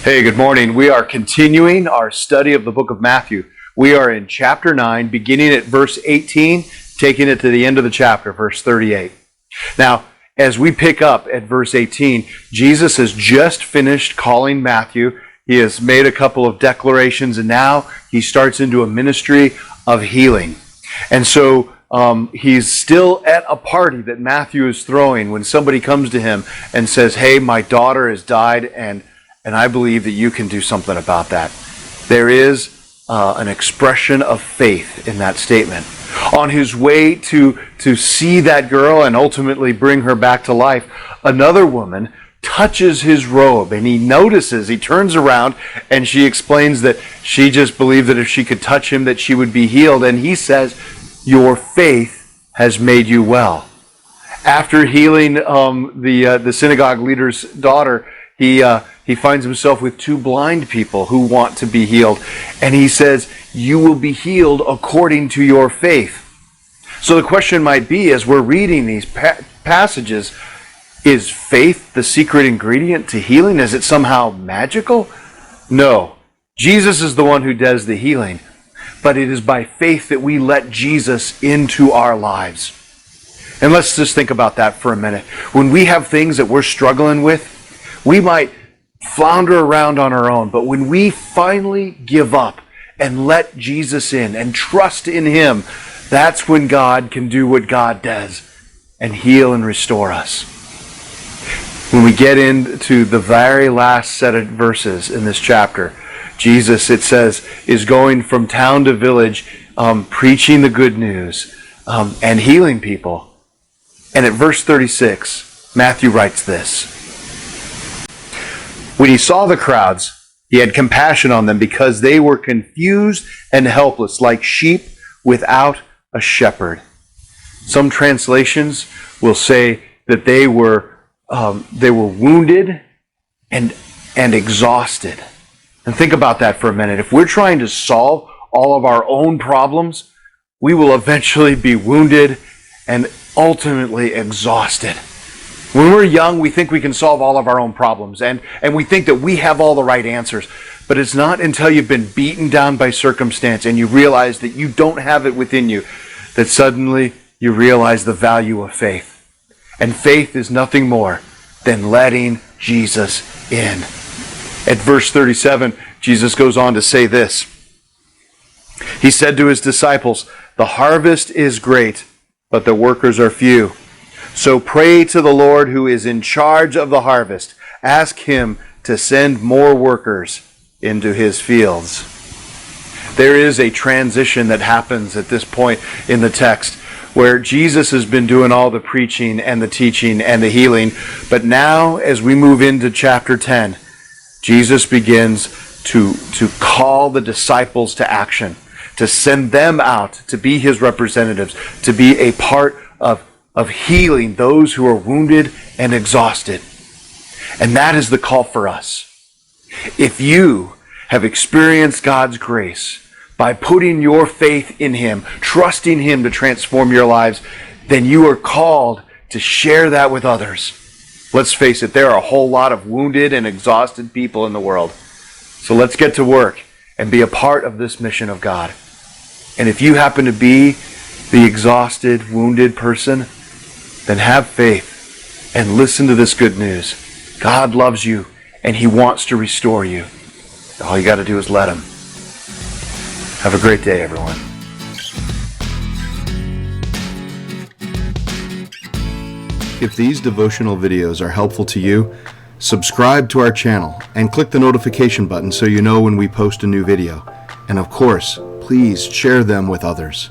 Hey, good morning. We are continuing our study of the book of Matthew. We are in chapter 9, beginning at verse 18, taking it to the end of the chapter, verse 38. Now, as we pick up at verse 18, Jesus has just finished calling Matthew. He has made a couple of declarations, and now he starts into a ministry of healing. And so he's still at a party that Matthew is throwing when somebody comes to him and says, "Hey, my daughter has died, and I believe that you can do something about that." There is an expression of faith in that statement. On his way to see that girl and ultimately bring her back to life, another woman touches his robe, and he turns around, and she explains that she just believed that if she could touch him that she would be healed. And he says, "Your faith has made you well." After healing the synagogue leader's daughter, he finds himself with two blind people who want to be healed. And he says, "You will be healed according to your faith." So the question might be, as we're reading these passages, is faith the secret ingredient to healing? Is it somehow magical? No. Jesus is the one who does the healing. But it is by faith that we let Jesus into our lives. And let's just think about that for a minute. When we have things that we're struggling with, we might flounder around on our own, but when we finally give up and let Jesus in and trust in Him, that's when God can do what God does and heal and restore us. When we get into the very last set of verses in this chapter, Jesus, it says, is going from town to village, preaching the good news and healing people. And at verse 36, Matthew writes this: "When he saw the crowds, he had compassion on them because they were confused and helpless, like sheep without a shepherd." Some translations will say that they were wounded and exhausted. And think about that for a minute. If we're trying to solve all of our own problems, we will eventually be wounded and ultimately exhausted. When we're young, we think we can solve all of our own problems, and we think that we have all the right answers. But it's not until you've been beaten down by circumstance and you realize that you don't have it within you that suddenly you realize the value of faith. And faith is nothing more than letting Jesus in. At verse 37, Jesus goes on to say this. He said to his disciples, "The harvest is great, but the workers are few. So pray to the Lord who is in charge of the harvest. Ask Him to send more workers into His fields." There is a transition that happens at this point in the text where Jesus has been doing all the preaching and the teaching and the healing. But now, as we move into chapter 10, Jesus begins to call the disciples to action, to send them out to be His representatives, to be a part of healing those who are wounded and exhausted. And that is the call for us. If you have experienced God's grace by putting your faith in Him, trusting Him to transform your lives, then you are called to share that with others. Let's face it, there are a whole lot of wounded and exhausted people in the world. So let's get to work and be a part of this mission of God. And if you happen to be the exhausted, wounded person, then have faith and listen to this good news. God loves you and He wants to restore you. All you got to do is let Him. Have a great day, everyone. If these devotional videos are helpful to you, subscribe to our channel and click the notification button so you know when we post a new video. And of course, please share them with others.